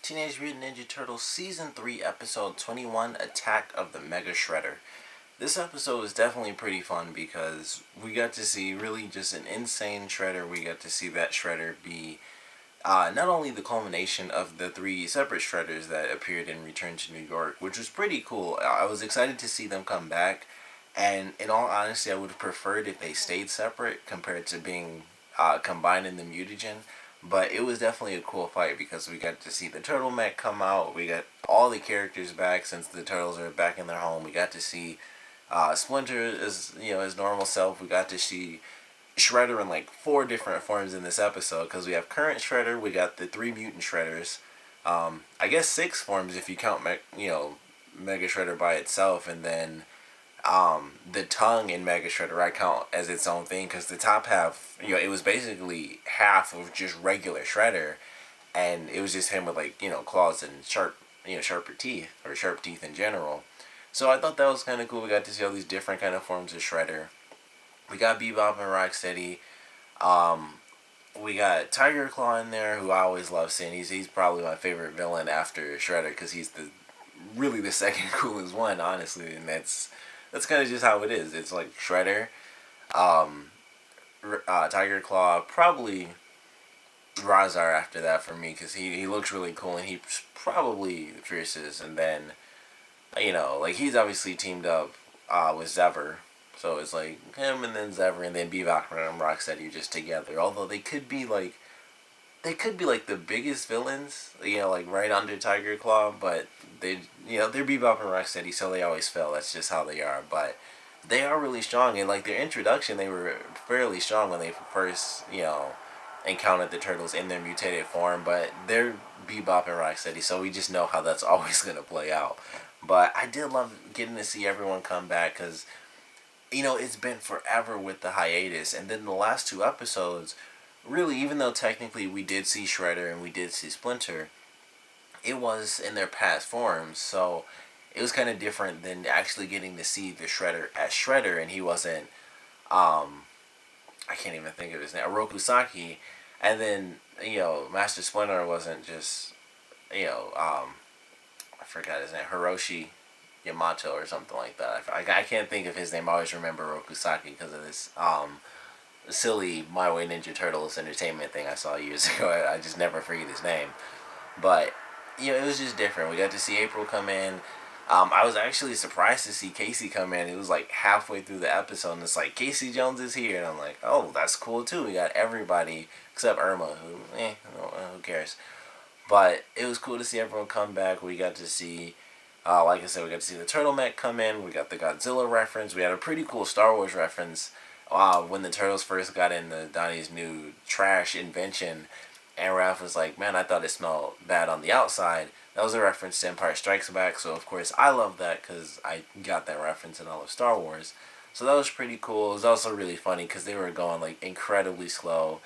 Teenage Mutant Ninja Turtles Season 3, Episode 21, Attack of the Mega Shredder. This episode was definitely pretty fun because we got to see really just an insane Shredder. We got to see that Shredder be not only the culmination of the three separate Shredders that appeared in Return to New York, which was pretty cool. I was excited to see them come back, and in all honesty, I would have preferred if they stayed separate compared to being combined in the mutagen. But it was definitely a cool fight because we got to see the turtle mech come out. We got all the characters back since the turtles are back in their home. We got to see Splinter as his normal self. We got to see Shredder in like 4 different forms in this episode because we have current Shredder. We got the 3 mutant Shredders. I guess 6 forms if you count Mega Shredder by itself, and then the tongue in Mega Shredder I count as its own thing because the top half, it was basically half of just regular Shredder, and it was just him with claws and sharper teeth, or sharp teeth in general. So I thought that was kind of cool. We got to see all these different kind of forms of Shredder. We got Bebop and Rocksteady. We got Tiger Claw in there, who I always love seeing. He's probably my favorite villain after Shredder because he's really the second coolest one, honestly, and that's kind of just how it is. It's like Shredder, Tiger Claw, probably Razar after that for me because he looks really cool and he's probably the fiercest. And then, he's obviously teamed up with Zevver. So it's like him and then Zevver and then Bebop and Rocksteady just together. Although they could be like the biggest villains, like right under Tiger Claw, but they're Bebop and Rocksteady, so they always fail. That's just how they are. But they are really strong, and like their introduction, they were fairly strong when they first, encountered the turtles in their mutated form. But they're Bebop and Rocksteady, so we just know how that's always gonna play out. But I did love getting to see everyone come back because, it's been forever with the hiatus, and then the last 2 episodes. Really, even though technically we did see Shredder and we did see Splinter, it was in their past forms, so it was kind of different than actually getting to see the Shredder as Shredder, and he wasn't, I can't even think of his name, Orokusaki, and then, Master Splinter wasn't just, I forgot his name, Hiroshi Yamato or something like that. I can't think of his name. I always remember Orokusaki because of this, silly My Way Ninja Turtles entertainment thing I saw years ago. I just never forget his name. But, it was just different. We got to see April come in. I was actually surprised to see Casey come in. It was like halfway through the episode and it's like, Casey Jones is here. And I'm like, oh, that's cool too. We got everybody except Irma, who cares. But it was cool to see everyone come back. We got to see, like I said, we got to see the Turtle Mech come in. We got the Godzilla reference. We had a pretty cool Star Wars reference when the Turtles first got into Donnie's new trash invention, and Raph was like, man, I thought it smelled bad on the outside. That was a reference to Empire Strikes Back, so of course I love that because I got that reference in all of Star Wars. So that was pretty cool. It was also really funny because they were going like incredibly slow.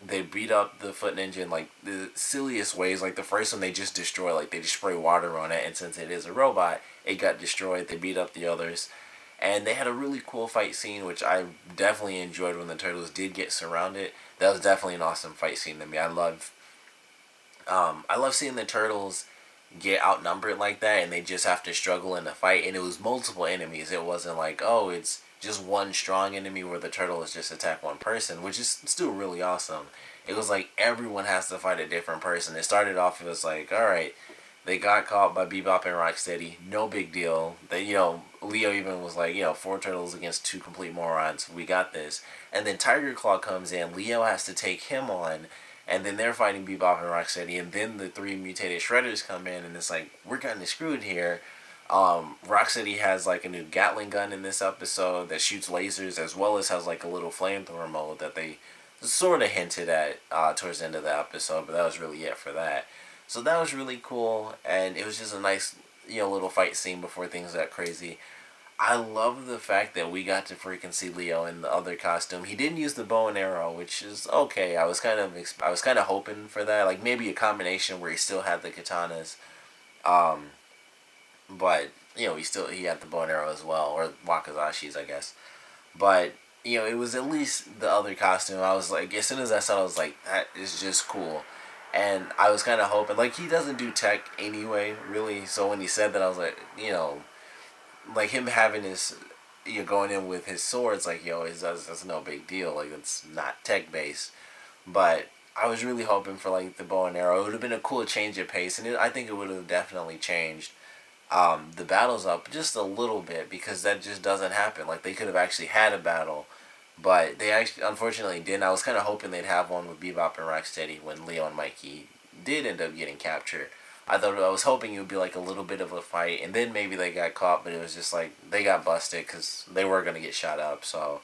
They beat up the Foot Ninja in like the silliest ways. Like the first one they just destroy, like they just spray water on it, and since it is a robot, it got destroyed. They beat up the others. And they had a really cool fight scene, which I definitely enjoyed when the turtles did get surrounded. That was definitely an awesome fight scene to me. I love seeing the turtles get outnumbered like that, and they just have to struggle in the fight. And it was multiple enemies. It wasn't like, oh, it's just one strong enemy where the turtles just attack one person, which is still really awesome. It was like everyone has to fight a different person. It started off, it was like, all right, they got caught by Bebop and Rocksteady. No big deal. They, Leo even was like, 4 turtles against 2 complete morons. We got this. And then Tiger Claw comes in. Leo has to take him on. And then they're fighting Bebop and Rocksteady. And then the 3 mutated Shredders come in. And it's like, we're getting screwed here. Rocksteady has like a new Gatling gun in this episode that shoots lasers, as well as has like a little flamethrower mode that they sort of hinted at towards the end of the episode. But that was really it for that. So that was really cool, and it was just a nice, little fight scene before things got crazy. I love the fact that we got to freaking see Leo in the other costume. He didn't use the bow and arrow, which is okay. I was kind of hoping for that, like maybe a combination where he still had the katanas, but he had the bow and arrow as well, or wakazashis, I guess. But it was at least the other costume. I was like, as soon as I saw it, I was like, that is just cool. And I was kind of hoping, like, he doesn't do tech anyway, really. So when he said that, I was like, like him having his, going in with his swords, like he always does, that's no big deal. Like, it's not tech based. But I was really hoping for like the bow and arrow. It would have been a cool change of pace, and I think it would have definitely changed the battles up just a little bit, because that just doesn't happen. Like, they could have actually had a battle, but they actually unfortunately didn't. I was kind of hoping they'd have one with Bebop and Rocksteady when Leo and Mikey did end up getting captured. I was hoping it would be like a little bit of a fight, and then maybe they got caught, but it was just like they got busted because they were gonna get shot up. So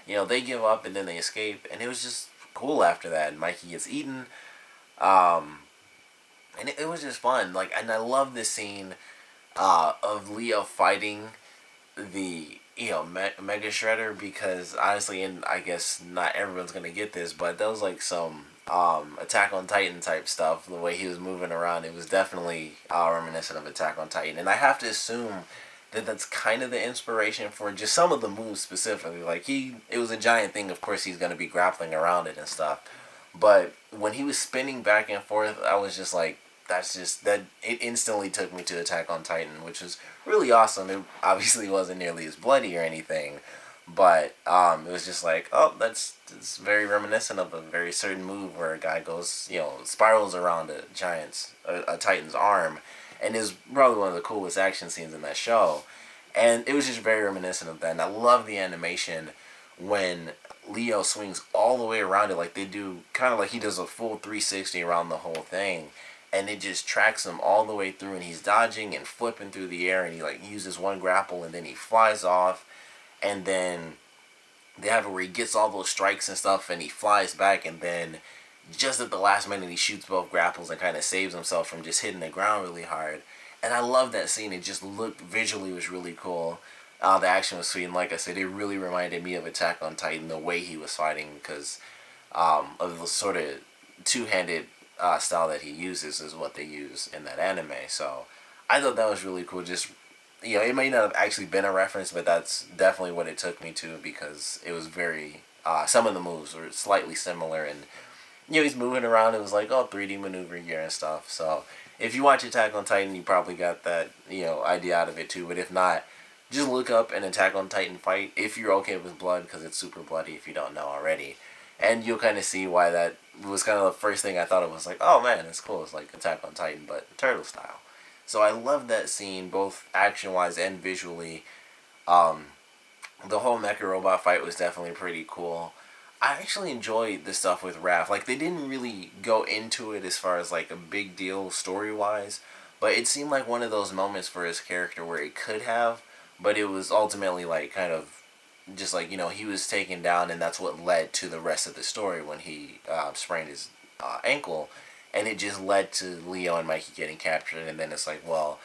they give up and then they escape, and it was just cool after that. And Mikey gets eaten, um, and it was just fun. Like, and I love this scene of Leo fighting the Mega Shredder, because honestly, and I guess not everyone's gonna get this, but that was like some Attack on Titan type stuff. The way he was moving around, it was definitely reminiscent of Attack on Titan, and I have to assume that that's kind of the inspiration for just some of the moves specifically. Like, it was a giant thing. Of course, he's gonna be grappling around it and stuff. But when he was spinning back and forth, I was just like, that's just that. It instantly took me to Attack on Titan, which was really awesome. It obviously wasn't nearly as bloody or anything, but it was just like, oh, it's very reminiscent of a very certain move where a guy goes, spirals around a Titan's arm, and is probably one of the coolest action scenes in that show. And it was just very reminiscent of that. And I love the animation when Leo swings all the way around it, like they do, kind of like he does a full 360 around the whole thing, and it just tracks him all the way through, and he's dodging and flipping through the air, and he like uses one grapple, and then he flies off, and then they have it where he gets all those strikes and stuff, and he flies back, and then just at the last minute he shoots both grapples and kind of saves himself from just hitting the ground really hard. And I love that scene. It just looked visually was really cool. The action was sweet, and like I said, it really reminded me of Attack on Titan, the way he was fighting, because of the sort of two-handed style that he uses is what they use in that anime. So I thought that was really cool. Just it may not have actually been a reference, but that's definitely what it took me to, because it was very. Some of the moves were slightly similar, and he's moving around. It was like, oh, 3D maneuver gear and stuff. So if you watch Attack on Titan, you probably got that idea out of it too. But if not, just look up an Attack on Titan fight if you're okay with blood, because it's super bloody if you don't know already. And you'll kind of see why that was kind of the first thing I thought of. Was like, oh man, it's cool. It's like Attack on Titan, but turtle style. So I love that scene, both action-wise and visually. Um, the whole mecha robot fight was definitely pretty cool. I actually enjoyed the stuff with Raph. Like, they didn't really go into it as far as like a big deal story-wise, but it seemed like one of those moments for his character where it could have, but it was ultimately like kind of just like he was taken down, and that's what led to the rest of the story when he sprained his ankle, and it just led to Leo and Mikey getting captured. And then it's like, well,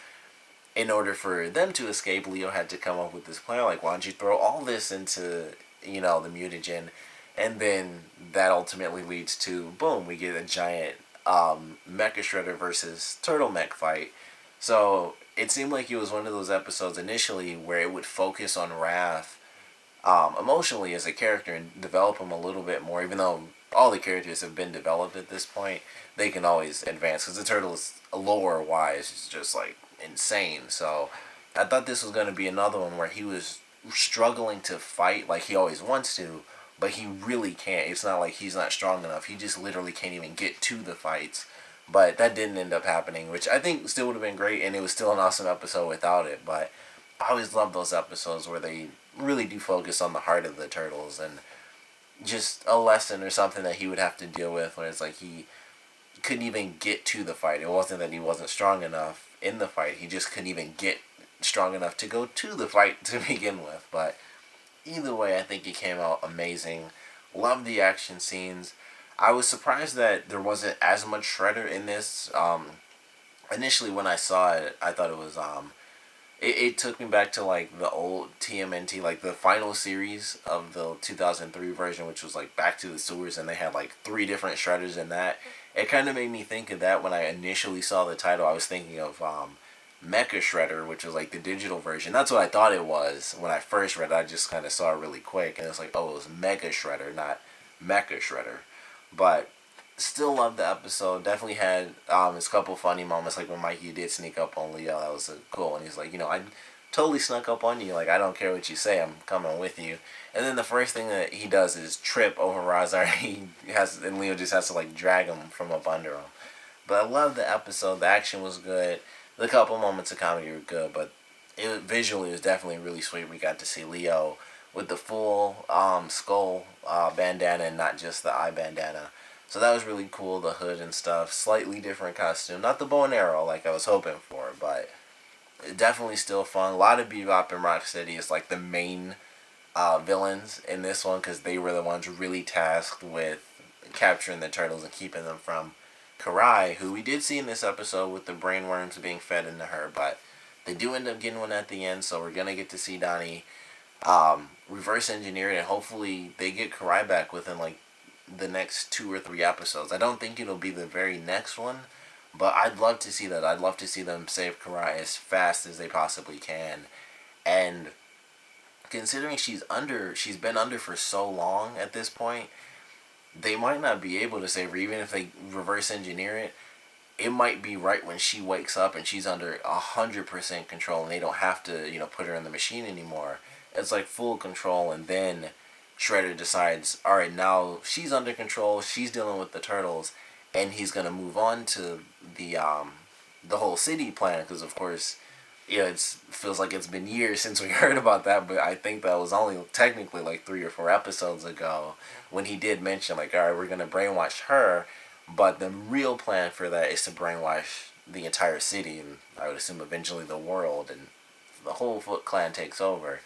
in order for them to escape, Leo had to come up with this plan, like, why don't you throw all this into the mutagen, and then that ultimately leads to, boom, we get a giant Mecha Shredder versus Turtle Mech fight. So it seemed like it was one of those episodes initially where it would focus on Raph emotionally as a character and develop him a little bit more, even though all the characters have been developed at this point. They can always advance, because the Turtles lore wise is just like insane. So I thought this was going to be another one where he was struggling to fight like he always wants to, but he really can't. It's not like he's not strong enough. He just literally can't even get to the fights. But that didn't end up happening, which I think still would have been great, and it was still an awesome episode without it. But I always love those episodes where they really do focus on the heart of the Turtles, and just a lesson or something that he would have to deal with, where it's like he couldn't even get to the fight. It wasn't that he wasn't strong enough in the fight. He just couldn't even get strong enough to go to the fight to begin with. But either way, I think it came out amazing. Love the action scenes. I was surprised that there wasn't as much Shredder in this. Initially, when I saw it, I thought it was it took me back to like the old TMNT, like the final series of the 2003 version, which was like Back to the Sewers, and they had like 3 different Shredders in that. It kind of made me think of that when I initially saw the title. I was thinking of Mecha Shredder, which was like the digital version. That's what I thought it was when I first read it. I just kind of saw it really quick, and it was like, oh, it was Mega Shredder, not Mecha Shredder. But Still love the episode. Definitely had its couple funny moments, like when Mikey did sneak up on Leo. That was cool. And he's like, I totally snuck up on you. Like, I don't care what you say. I'm coming with you. And then the first thing that he does is trip over Razar. And Leo just has to like drag him from up under him. But I love the episode. The action was good. The couple moments of comedy were good, but visually it was definitely really sweet. We got to see Leo with the full skull bandana and not just the eye bandana. So that was really cool, the hood and stuff. Slightly different costume. Not the bow and arrow like I was hoping for, but definitely still fun. A lot of Bebop and Rocksteady is like the main villains in this one because they were the ones really tasked with capturing the turtles and keeping them from Karai, who we did see in this episode with the brainworms being fed into her, but they do end up getting one at the end, so we're going to get to see Donnie reverse engineer it, and hopefully they get Karai back within like the next 2 or 3 episodes. I don't think it'll be the very next one, but I'd love to see that. I'd love to see them save Karai as fast as they possibly can. And considering she's been under for so long at this point, they might not be able to save her. Even if they reverse engineer it, it might be right when she wakes up and she's under 100% control and they don't have to, put her in the machine anymore. It's like full control, and then Shredder decides, all right, now she's under control, she's dealing with the turtles, and he's gonna move on to the whole city plan, because of course, it feels like it's been years since we heard about that, but I think that was only technically like 3 or 4 episodes ago when he did mention, like, all right, we're gonna brainwash her, but the real plan for that is to brainwash the entire city, and I would assume eventually the world, and the whole Foot Clan takes over.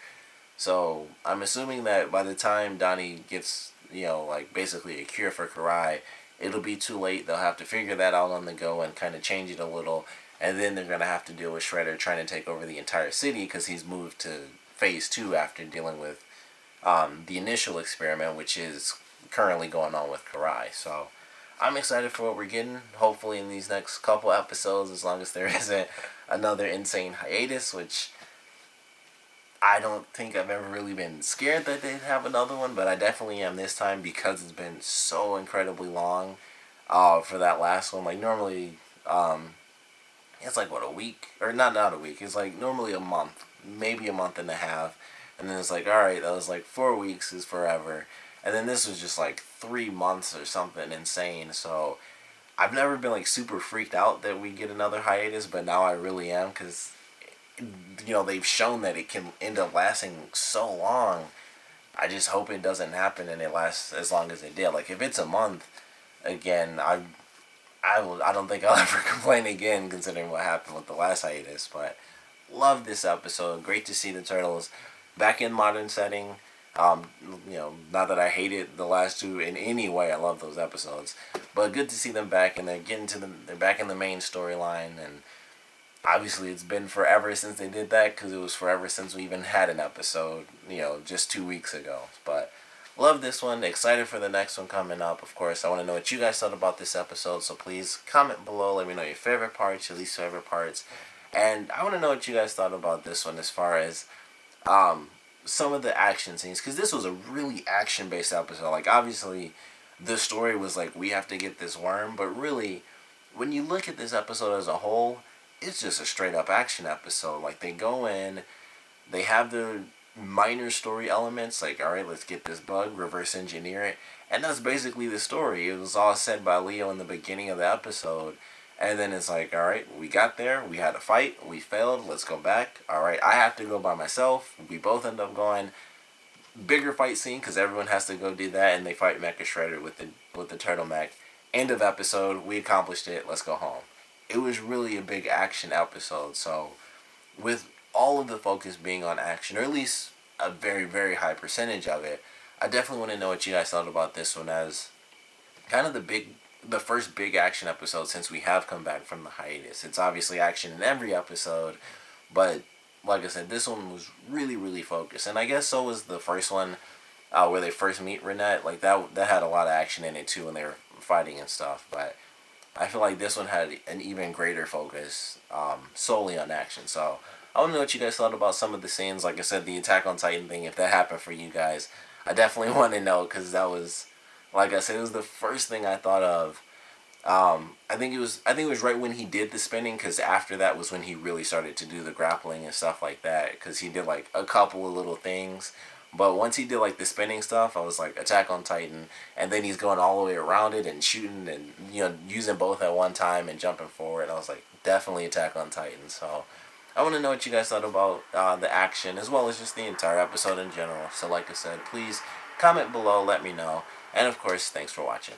So I'm assuming that by the time Donnie gets, like basically a cure for Karai, it'll be too late. They'll have to figure that out on the go and kind of change it a little. And then they're going to have to deal with Shredder trying to take over the entire city because he's moved to phase 2 after dealing with the initial experiment, which is currently going on with Karai. So I'm excited for what we're getting. Hopefully in these next couple episodes, as long as there isn't another insane hiatus, which I don't think I've ever really been scared that they'd have another one, but I definitely am this time because it's been so incredibly long for that last one. Like, normally, it's like, what, a week? Or not a week. It's like normally a month, maybe a month and a half. And then it's like, alright, that was like 4 weeks is forever. And then this was just like 3 months or something insane. So I've never been like super freaked out that we get another hiatus, but now I really am because they've shown that it can end up lasting so long. I just hope it doesn't happen and it lasts as long as it did. Like, if it's a month, again, I don't think I'll ever complain again considering what happened with the last hiatus. But love this episode. Great to see the turtles back in modern setting. Not that I hated the last 2 in any way. I love those episodes, but good to see them back, and they're back in the main storyline. And obviously, it's been forever since they did that because it was forever since we even had an episode, just 2 weeks ago. But love this one. Excited for the next one coming up. Of course, I want to know what you guys thought about this episode, so please comment below. Let me know your favorite parts, your least favorite parts. And I want to know what you guys thought about this one as far as some of the action scenes, because this was a really action-based episode. Like, obviously, the story was like, we have to get this worm, but really, when you look at this episode as a whole, it's just a straight up action episode. Like, they go in, they have the minor story elements, like, alright, let's get this bug, reverse engineer it, and that's basically the story. It was all said by Leo in the beginning of the episode, and then it's like, alright, we got there, we had a fight, we failed, let's go back. Alright, I have to go by myself, we both end up going. Bigger fight scene, because everyone has to go do that, and they fight Mecha Shredder with the turtle mech. End of episode, we accomplished it, let's go home. It was really a big action episode. So with all of the focus being on action, or at least a very, very high percentage of it, I definitely want to know what you guys thought about this one as kind of the first big action episode since we have come back from the hiatus. It's obviously action in every episode, but like I said, this one was really, really focused. And I guess so was the first one where they first meet Renette. Like, that had a lot of action in it too when they were fighting and stuff, but I feel like this one had an even greater focus solely on action. So I want to know what you guys thought about some of the scenes. Like I said, the Attack on Titan thing, if that happened for you guys, I definitely want to know, because that was Like I said, it was the first thing I thought of. I think it was right when he did the spinning, because after that was when he really started to do the grappling and stuff like that. Because he did like a couple of little things, but once he did like the spinning stuff, I was like Attack on Titan, and then he's going all the way around it and shooting and using both at one time and jumping forward. I was like definitely Attack on Titan. So I want to know what you guys thought about the action as well as just the entire episode in general. So like I said, please comment below, let me know, and of course, thanks for watching.